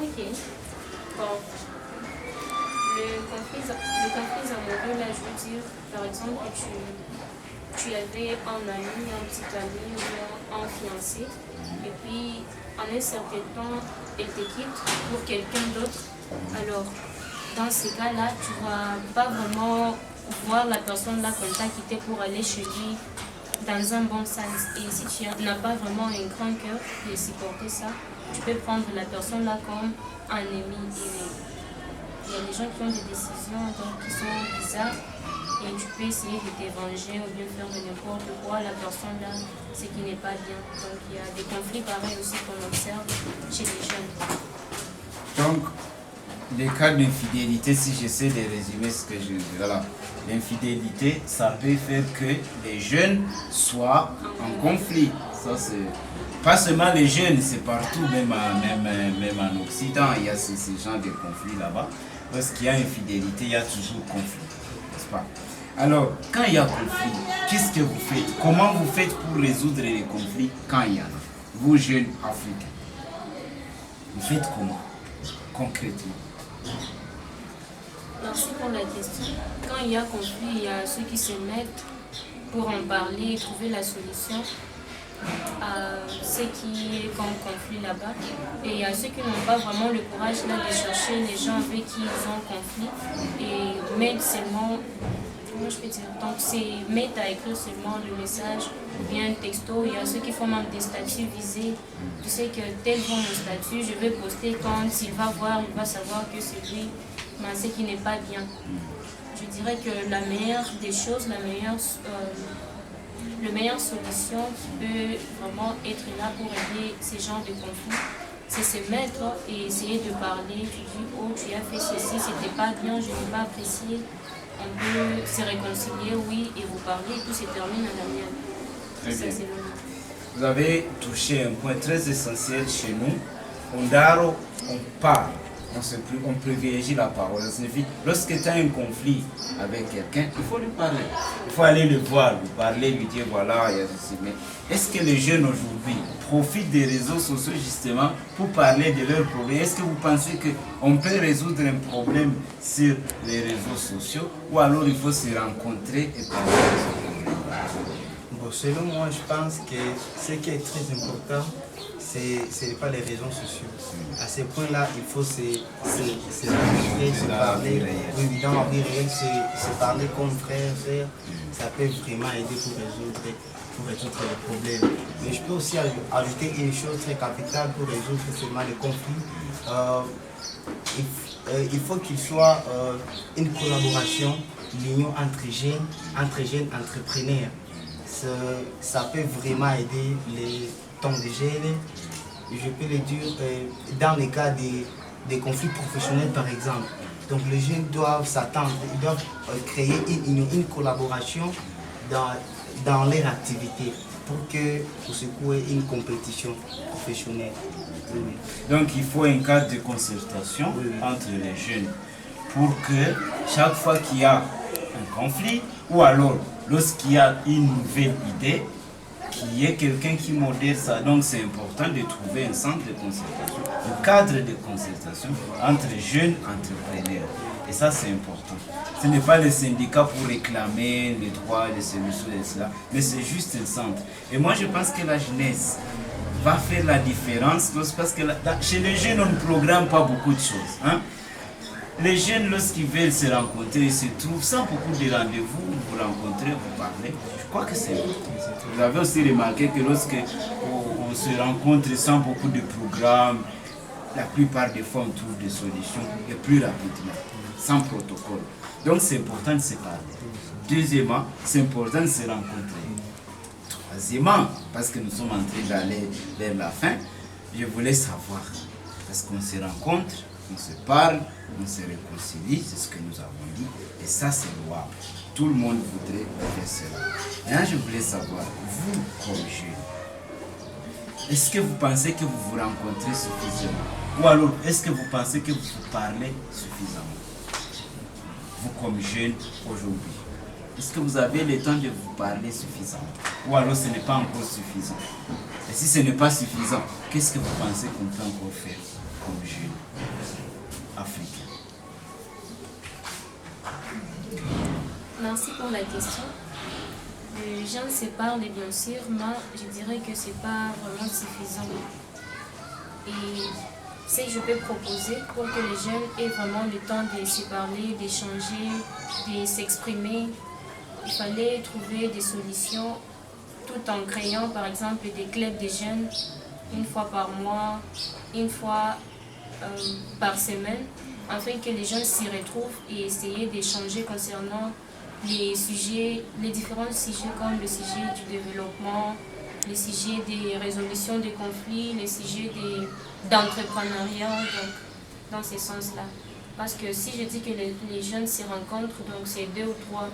Ok. Bon. Le conflit amoureux, là, je veux dire, par exemple, que tu avais un ami, un petit ami ou un fiancé, et puis en un certain temps, elle te quitte pour quelqu'un d'autre. Alors, dans ces cas-là, tu ne vas pas vraiment voir la personne là comme t'a quitté pour aller chez lui dans un bon sens. Et si tu n'as pas vraiment un grand cœur de supporter ça, tu peux prendre la personne là comme un ami. Il y a des gens qui ont des décisions donc, qui sont bizarres et tu peux essayer de te venger ou bien faire de n'importe quoi la personne là, ce qui n'est pas bien. Donc il y a des conflits pareils aussi qu'on observe chez les jeunes. Donc, les cas d'infidélité, si j'essaie de résumer ce que je dis, voilà, l'infidélité, ça peut faire que les jeunes soient en conflit. Ça, c'est pas seulement les jeunes, c'est partout, même en Occident, il y a ce genre de conflits là-bas. Parce qu'il y a infidélité, il y a toujours conflit, n'est-ce pas? Alors, quand il y a conflit, qu'est-ce que vous faites? Comment vous faites pour résoudre les conflits quand il y en a? Vous, jeunes Africains, vous faites comment, concrètement? Merci pour la question. Quand il y a conflit, il y a ceux qui se mettent pour en parler et trouver la solution à ce qui est comme conflit là-bas. Et il y a ceux qui n'ont pas vraiment le courage là de chercher les gens avec qui ils ont conflit et mettre seulement, comment je peux dire, donc c'est mettre à écrire seulement le message ou bien un texto. Il y a ceux qui font même des statuts visés. Tu sais que tel bon mon statut, je vais poster quand il va voir, il va savoir que c'est lui, mais ce qui n'est pas bien. Je dirais que la meilleure des choses, la meilleure solution qui peut vraiment être là pour régler ces genres de conflits, c'est se mettre et essayer de parler. Tu dis, oh, tu as fait ceci, c'était pas bien, je n'ai pas apprécié. On peut se réconcilier, oui, et vous parler, et tout se termine à l'amiable. Très bien. Ça, c'est le mot. Vous avez touché un point très essentiel chez nous. On daro, on parle. On privilégie la parole. Ça signifie, lorsque tu as un conflit avec quelqu'un, il faut lui parler. Il faut aller le voir, lui parler, lui dire voilà, il y a ceci. Mais est-ce que les jeunes aujourd'hui profitent des réseaux sociaux justement pour parler de leurs problèmes? Est-ce que vous pensez qu'on peut résoudre un problème sur les réseaux sociaux ou alors il faut se rencontrer et parler de ce problème? Bon, selon moi, je pense que ce qui est très important, ce n'est pas les réseaux sociaux. À ce point-là, il faut se rencontrer, se parler. Oui, dans la vie réelle, se parler comme frère, sœur, ça peut vraiment aider pour résoudre les problèmes. Mais je peux aussi ajouter une chose très capitale pour résoudre seulement les conflits. Il faut qu'il soit une collaboration, l'union entre jeunes entrepreneurs. Ça peut vraiment aider les temps de gel. Je peux le dire dans les cas des conflits professionnels par exemple. Donc les jeunes doivent s'attendre, ils doivent créer une collaboration dans leur activité pour secouer une compétition professionnelle. Oui. Donc il faut un cadre de concertation entre les jeunes pour que chaque fois qu'il y a un conflit ou alors lorsqu'il y a une nouvelle idée, qu'il y ait quelqu'un qui modère ça. Donc c'est important de trouver un centre de concertation, un cadre de concertation entre jeunes entrepreneurs. Et ça c'est important. Ce n'est pas le syndicat pour réclamer les droits de celui-ci et cela, mais c'est juste un centre. Et moi je pense que la jeunesse va faire la différence parce que chez les jeunes on ne programme pas beaucoup de choses. Hein? Les jeunes, lorsqu'ils veulent se rencontrer, ils se trouvent sans beaucoup de rendez-vous, vous rencontrez, vous parlez. Je crois que c'est important. Vous avez aussi remarqué que lorsqu'on se rencontre sans beaucoup de programmes, la plupart des fois on trouve des solutions et plus rapidement, sans protocole. Donc c'est important de se parler. Deuxièmement, c'est important de se rencontrer. Troisièmement, parce que nous sommes en train d'aller vers la fin, je voulais savoir, parce qu'on se rencontre, on se parle, on se réconcilie, c'est ce que nous avons dit, et ça c'est louable. Tout le monde voudrait faire cela. Maintenant, je voulais savoir, vous comme jeune, est-ce que vous pensez que vous vous rencontrez suffisamment? Ou alors, est-ce que vous pensez que vous vous parlez suffisamment? Vous comme jeune aujourd'hui, est-ce que vous avez le temps de vous parler suffisamment? Ou alors ce n'est pas encore suffisant? Et si ce n'est pas suffisant, qu'est-ce que vous pensez qu'on peut encore faire comme jeune africain? Merci pour la question. Les gens se parlent, bien sûr, mais je dirais que ce n'est pas vraiment suffisant. Et ce que je peux proposer pour que les jeunes aient vraiment le temps de se parler, d'échanger, de s'exprimer, il fallait trouver des solutions tout en créant par exemple des clubs de jeunes une fois par mois, une fois par semaine, afin que les jeunes s'y retrouvent et essayer d'échanger concernant les sujets, les différents sujets comme le sujet du développement, les sujets des résolutions des conflits, les sujets d'entrepreneuriat, donc dans ce sens-là. Parce que si je dis que les jeunes s'y rencontrent, donc c'est 2 ou 3.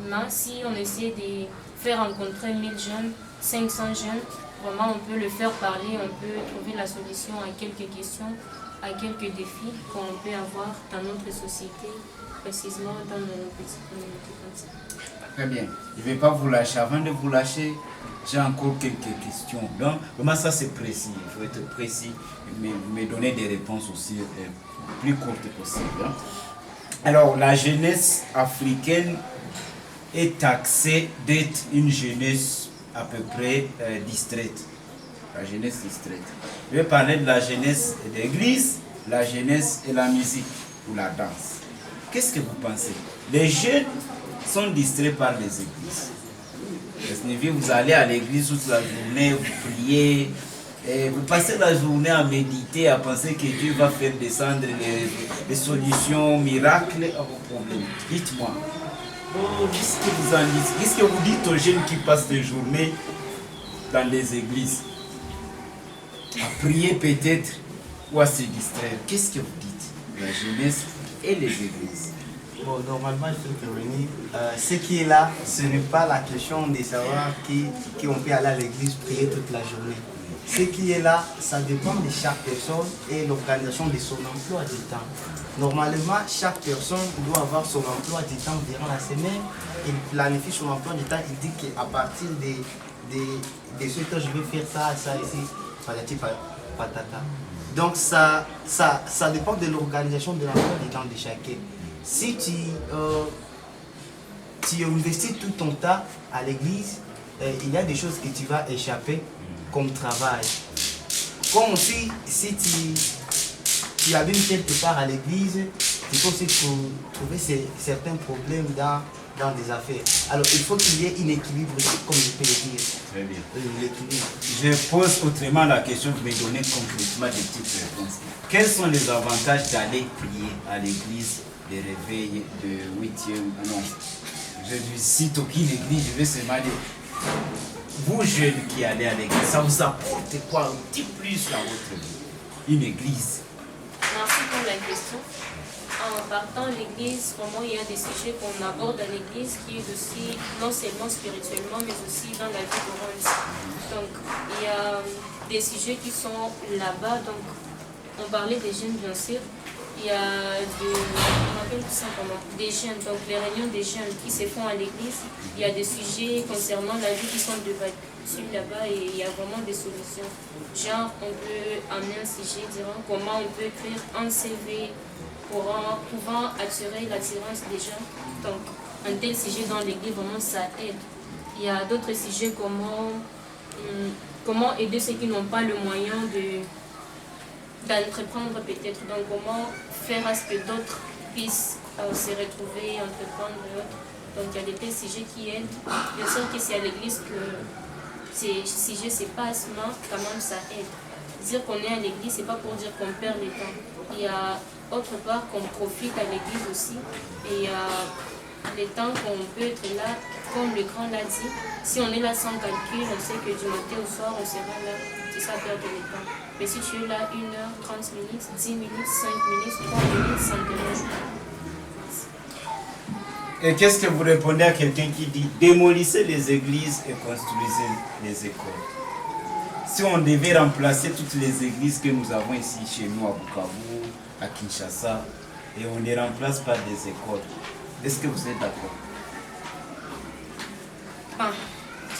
Mais si on essaie de faire rencontrer 1000 jeunes, 500 jeunes, vraiment on peut le faire parler, on peut trouver la solution à quelques questions, à quelques défis qu'on peut avoir dans notre société, précisément dans nos petites communautés comme ça. Très bien. Je ne vais pas vous lâcher. Avant de vous lâcher, j'ai encore quelques questions. Donc, vraiment, ça c'est précis. Il faut être précis et me donner des réponses aussi plus courtes possible. Hein. Alors, la jeunesse africaine est taxée d'être une jeunesse à peu près distraite. La jeunesse distraite. Je vais parler de la jeunesse d'église, la jeunesse et la musique ou la danse. Qu'est-ce que vous pensez? Les jeunes sont distraits par les églises. Vous allez à l'église toute la journée, vous priez, et vous passez la journée à méditer, à penser que Dieu va faire descendre les solutions miracles à vos problèmes. Dites-moi, qu'est-ce que vous en dites? Qu'est-ce que vous dites aux jeunes qui passent des journées dans les églises? À prier peut-être ou à se distraire. Qu'est-ce que vous dites? La jeunesse et les églises. Bon, normalement, je peux intervenir. Ce qui est là, ce n'est pas la question de savoir qui on peut aller à l'église prier toute la journée. Ce qui est là, ça dépend de chaque personne et l'organisation de son emploi du temps. Normalement, chaque personne doit avoir son emploi du temps durant la semaine. Il planifie son emploi du temps. Il dit qu'à partir de ce temps, je vais faire ça, ça ici, patati patata. Donc, ça dépend de l'organisation de l'emploi du temps de chacun. Si tu investis tout ton temps à l'église, il y a des choses que tu vas échapper comme travail. Comme aussi, si tu habites quelque part à l'église, il faut aussi trouver certains problèmes dans des affaires. Alors, il faut qu'il y ait un équilibre, comme je peux le dire. Très bien. L'équilibre. Je pose autrement la question, je vais donner concrètement des petites réponses. Quels sont les avantages d'aller prier à l'église de réveil de 8e? Non, je cite aucune église, je vais seulement dire, vous jeunes qui allez à l'église, ça vous apporte quoi un petit plus dans votre vie? Une église. Merci pour la question. En partant à l'église, vraiment, il y a des sujets qu'on aborde à l'église qui est aussi, non seulement spirituellement, mais aussi dans la vie courante. Donc, il y a des sujets qui sont là-bas. Donc, on parlait des jeunes, bien sûr. Il y a on appelle tout simplement des jeunes, donc les réunions des jeunes qui se font à l'église. Il y a des sujets concernant la vie qui sont débattus là-bas et il y a vraiment des solutions. Genre, on peut amener un sujet, disons, comment on peut écrire un CV pouvant attirer l'attirance des gens. Donc, un tel sujet dans l'église, vraiment, ça aide. Il y a d'autres sujets, comment aider ceux qui n'ont pas le moyen d'entreprendre peut-être. Donc, comment faire à ce que d'autres puissent se retrouver, entreprendre et autres. Donc, il y a des tels sujets qui aident. Bien sûr que c'est à l'église que ces sujets se passent, mais quand même, ça aide. Dire qu'on est à l'église, c'est pas pour dire qu'on perd le temps. Il y a autre part qu'on profite à l'église aussi. Et il y a les temps qu'on peut être là, comme le grand l'a dit. Si on est là sans calcul, on sait que du matin au soir, on sera là. C'est ça, perdre le temps. Mais si tu es là 1 heure, 30 minutes, 10 minutes, 5 minutes, 3 minutes, ça te dérange pas. Et qu'est-ce que vous répondez à quelqu'un qui dit démolissez les églises et construisez les écoles? Si on devait remplacer toutes les églises que nous avons ici chez nous à Bukavu, à Kinshasa, et on les remplace par des écoles, est-ce que vous êtes d'accord?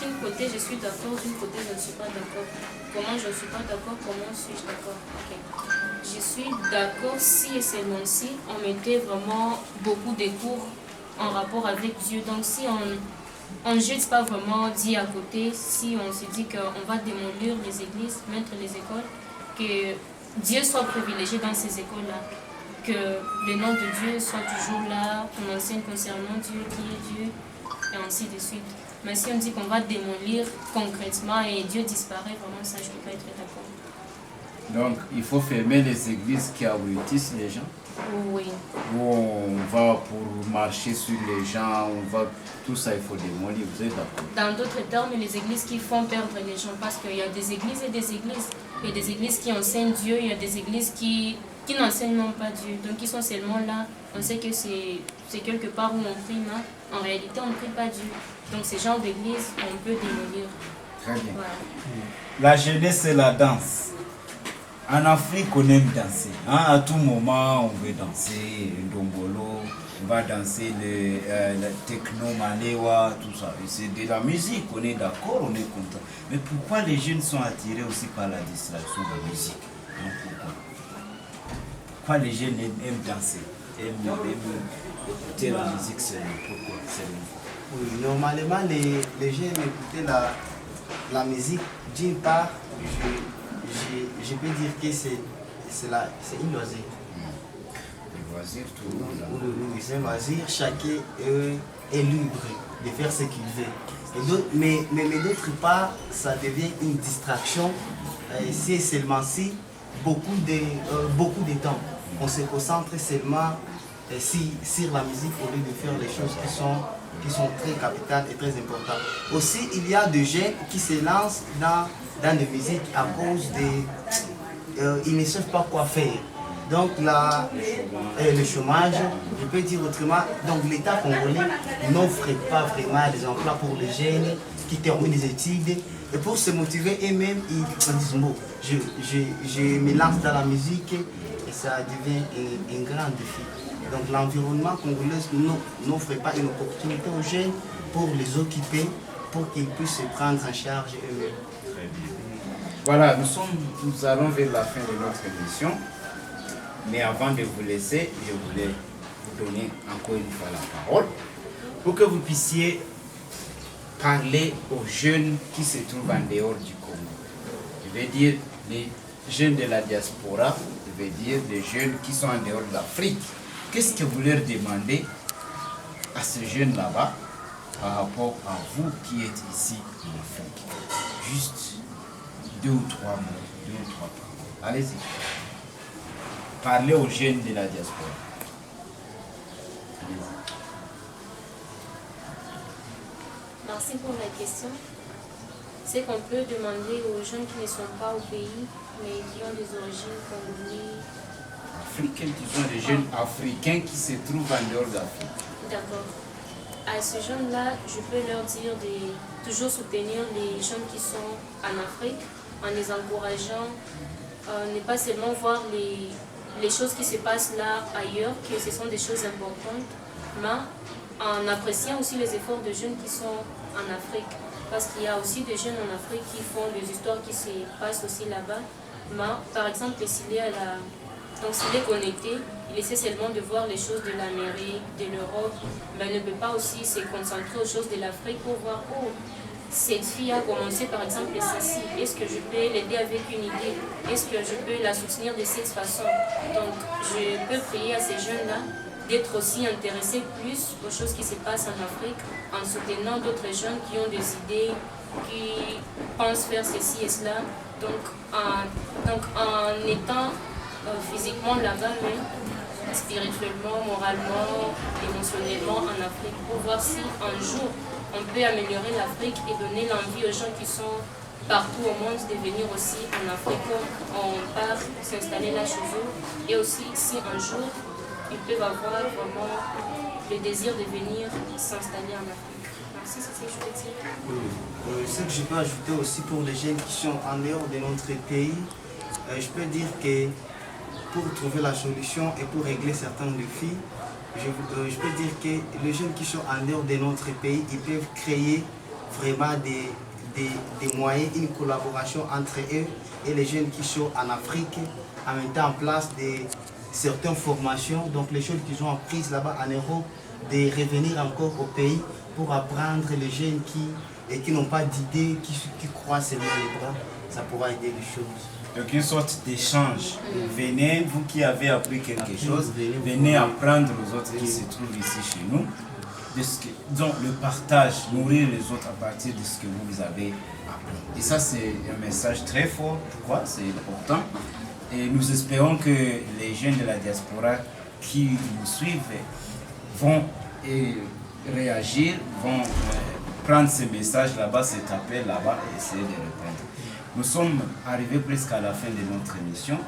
D'une côté, je suis d'accord, d'une côté, je ne suis pas d'accord. Comment je ne suis pas d'accord? Comment suis-je d'accord? Okay. Je suis d'accord si et seulement si on mettait vraiment beaucoup de cours en rapport avec Dieu. Donc, si on ne jette pas vraiment Dieu à côté, si on se dit qu'on va démolir les églises, mettre les écoles, que Dieu soit privilégié dans ces écoles-là, que le nom de Dieu soit toujours là, qu'on enseigne concernant Dieu, qui est Dieu, et ainsi de suite. Mais si on dit qu'on va démolir concrètement et Dieu disparaît, vraiment ça, je ne peux pas être d'accord. Donc, il faut fermer les églises qui abrutissent les gens? Oui. Où on va pour marcher sur les gens, tout ça, il faut démolir, vous êtes d'accord? Dans d'autres termes, les églises qui font perdre les gens, parce qu'il y a des églises et des églises. Il y a des églises qui enseignent Dieu, il y a des églises qui n'enseignent non pas Dieu. Donc, ils sont seulement là. On sait que c'est quelque part où on prie, mais en réalité, on ne prie pas Dieu. Donc, ces genres d'églises, on peut démolir. Très bien. Voilà. La jeunesse, c'est la danse. En Afrique, on aime danser. Hein? À tout moment, on veut danser, ndombolo, on va danser le techno, malewa, tout ça. C'est de la musique, on est d'accord, on est content. Mais pourquoi les jeunes sont attirés aussi par la distraction de la musique? Hein, pourquoi les jeunes aiment danser, aiment écouter la musique seulement? Pourquoi seulement? Oui, normalement, les jeunes écoutaient la musique, d'une part, je peux dire que c'est une loisir. Le loisir, tout le monde. Oui, c'est un loisir, chacun est libre de faire ce qu'il veut. Mais d'autre part, ça devient une distraction, si et seulement si, beaucoup de temps. On se concentre seulement sur la musique au lieu de faire les choses qui sont très capitales et très importantes. Aussi, il y a des gens qui se lancent dans des musiques à cause ils ne savent pas quoi faire. Donc le chômage, je peux dire autrement, donc l'État congolais n'offre pas vraiment des emplois pour les jeunes qui terminent des études. Et pour se motiver eux-mêmes, ils disent bon, je me lance dans la musique et ça devient un grand défi. Donc l'environnement congolais n'offre pas une opportunité aux jeunes pour les occuper, pour qu'ils puissent se prendre en charge eux-mêmes. Très bien. Voilà, nous allons vers la fin de notre émission. Mais avant de vous laisser, je voulais vous donner encore une fois la parole pour que vous puissiez parler aux jeunes qui se trouvent en dehors du Congo. Je veux dire les jeunes de la diaspora, je veux dire les jeunes qui sont en dehors de l'Afrique. Qu'est-ce que vous leur demandez à ces jeunes là-bas par rapport à vous qui êtes ici en Afrique? Juste 2 ou 3 mots, 2 ou 3 paroles. Allez-y. Parlez aux jeunes de la diaspora. Allez-y. Merci pour la question. C'est qu'on peut demander aux jeunes qui ne sont pas au pays, mais qui ont des origines congolaises. Africains, qui sont des jeunes africains qui se trouvent en dehors d'Afrique. D'accord. À ces jeunes-là, je peux leur dire de toujours soutenir les jeunes qui sont en Afrique en les encourageant, ne pas seulement voir les choses qui se passent là ailleurs, que ce sont des choses importantes, mais en appréciant aussi les efforts de jeunes qui sont en Afrique. Parce qu'il y a aussi des jeunes en Afrique qui font des histoires qui se passent aussi là-bas. Mais par exemple, s'il est connecté, il essaie seulement de voir les choses de l'Amérique, de l'Europe, mais ne peut pas aussi se concentrer aux choses de l'Afrique pour voir, oh, cette fille a commencé par exemple ceci, est-ce que je peux l'aider avec une idée, est-ce que je peux la soutenir de cette façon. Donc je peux prier à ces jeunes-là d'être aussi intéressés plus aux choses qui se passent en Afrique en soutenant d'autres jeunes qui ont des idées, qui pensent faire ceci et cela. Donc en étant physiquement là-bas, mais spirituellement, moralement, émotionnellement en Afrique, pour voir si un jour on peut améliorer l'Afrique et donner l'envie aux gens qui sont partout au monde de venir aussi en Afrique, on part s'installer là chez eux, et aussi si un jour ils peuvent avoir vraiment le désir de venir s'installer en Afrique. Merci, c'est ce que je peux dire. Ce que je peux ajouter aussi pour les jeunes qui sont en dehors de notre pays, je peux dire que pour trouver la solution et pour régler certains défis, je peux dire que les jeunes qui sont en dehors de notre pays, ils peuvent créer vraiment des moyens, une collaboration entre eux et les jeunes qui sont en Afrique, en mettant en place certaines formations. Donc les jeunes qui ont apprises là-bas en Europe, de revenir encore au pays pour apprendre les jeunes qui n'ont pas d'idées, qui croient seulement les bras, ça pourra aider les choses. Donc une sorte d'échange. Venez, vous qui avez appris quelque chose, venez apprendre aux autres qui se trouvent ici chez nous. Donc le partage, nourrir les autres à partir de ce que vous avez appris. Et ça c'est un message très fort, je crois, c'est important. Et nous espérons que les jeunes de la diaspora qui nous suivent vont réagir, vont prendre ces messages là-bas, cet appel là-bas et essayer de répondre. Nous sommes arrivés presque à la fin de notre émission.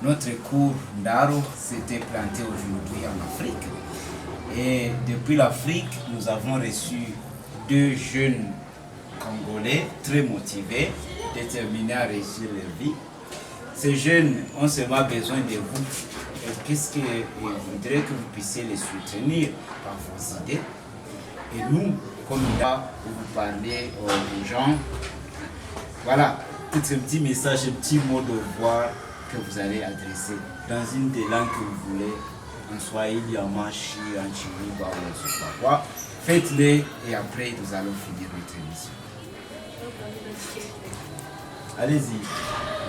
Notre cours Ndaro s'était planté aujourd'hui en Afrique. Et depuis l'Afrique, nous avons reçu 2 jeunes Congolais très motivés, déterminés à réussir leur vie. Ces jeunes ont seulement besoin de vous. Qu'est-ce qu'ils voudraient que vous puissiez les soutenir par vos idées. Et nous, comme là, vous parlez aux gens, voilà, tout un petit message, un petit mot de voix que vous allez adresser dans une des langues que vous voulez, en Swahili, en Machi, en Chiluba, ou je ne sais pas quoi. Faites-les et après nous allons finir notre émission. Allez-y,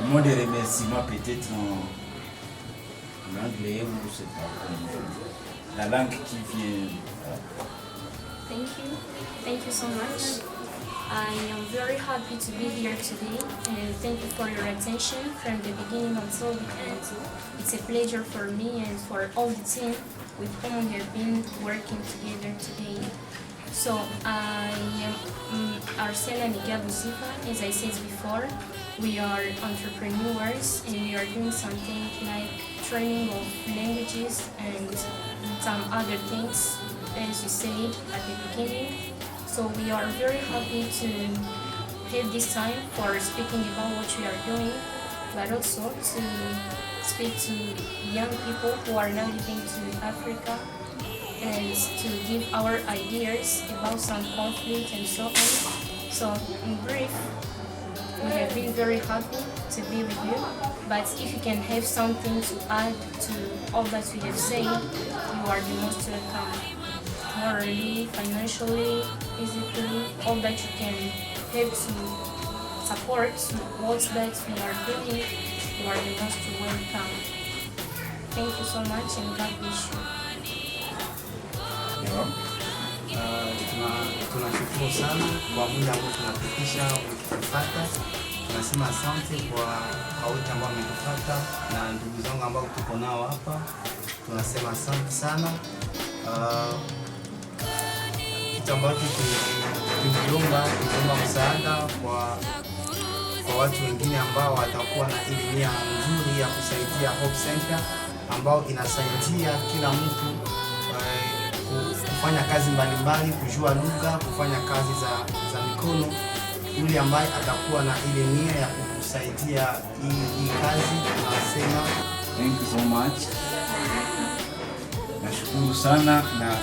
un mot de remerciement peut-être en anglais ou je ne sais pas, la langue qui vient. Thank you so much. I am very happy to be here today and thank you for your attention from the beginning until the end. It's a pleasure for me and for all the team with whom we have been working together today. So I am Arsena Miguel Lucifa. As I said before, we are entrepreneurs and we are doing something like training of languages and some other things, as you said at the beginning. So we are very happy to have this time for speaking about what we are doing, but also to speak to young people who are now living to Africa and to give our ideas about some conflict and so on. So in brief, we have been very happy to be with you, but if you can have something to add to all that we have said, you are the most welcome. Morally, financially, physically, all that you can have to support what that you are doing, you are the most welcome. Thank you so much and God bless you. Tunashukuru sana kwa muda ambao tunapitisha ukitufuata. Tunasema asante kwa wote ambao wametufuata na ndugu zangu ambao tuko nao hapa. Tunasema asante sana. Kitu ambacho tuliomba msaada kwa watu wengine ambao watakuwa na ile nia nzuri ya kusaidia Hope Center ambao inasaidia kila mtu kufanya kazi mbalimbali, kujua lugha, kufanya kazi za mikono. Yule ambaye atakuwa na ile nia ya kusaidia hii kazi, tunasema thank you so much. Nashukuru sana na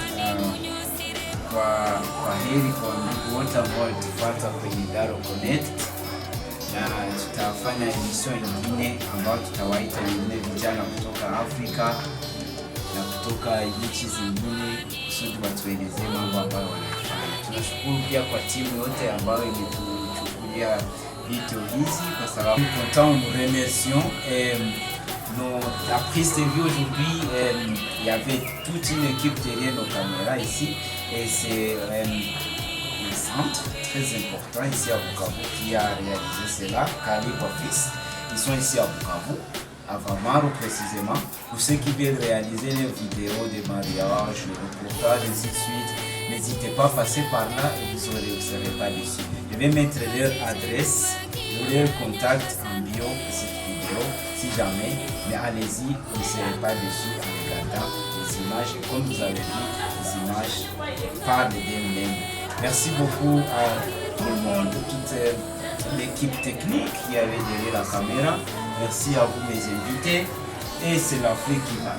kwa heri kwa ndugu wote ambao walitufuata kwenye Daro Connect, na tutafanya emission nyingine ambayo tutawaita wengine vijana kutoka Afrika na kutoka nchi zingine kusudi watuelezee mambo ambayo wanafanya. Tunashukuru pia kwa timu yote ambayo imetuchukulia video hizi kwa sababu content, nous remercions. Après cette vue aujourd'hui, il y avait toute une équipe derrière nos caméras ici et c'est un centre très important ici à Bukavu qui a réalisé cela, Kali Wafis. Ils sont ici à Bukavu, à Vamaro précisément, pour ceux qui veulent réaliser les vidéos de mariage, de reportage, ainsi de suite. N'hésitez pas à passer par là et vous ne serez pas déçus. Je vais mettre leur adresse, leur contact en bio de cette vidéo, si jamais, mais allez-y, vous ne serez pas déçus en regardant les images. Et comme vous avez vu, les images parlent d'elles-mêmes. Merci beaucoup à tout le monde, toute l'équipe technique qui avait derrière la caméra. Merci à vous mes invités et c'est l'Afrique qui va.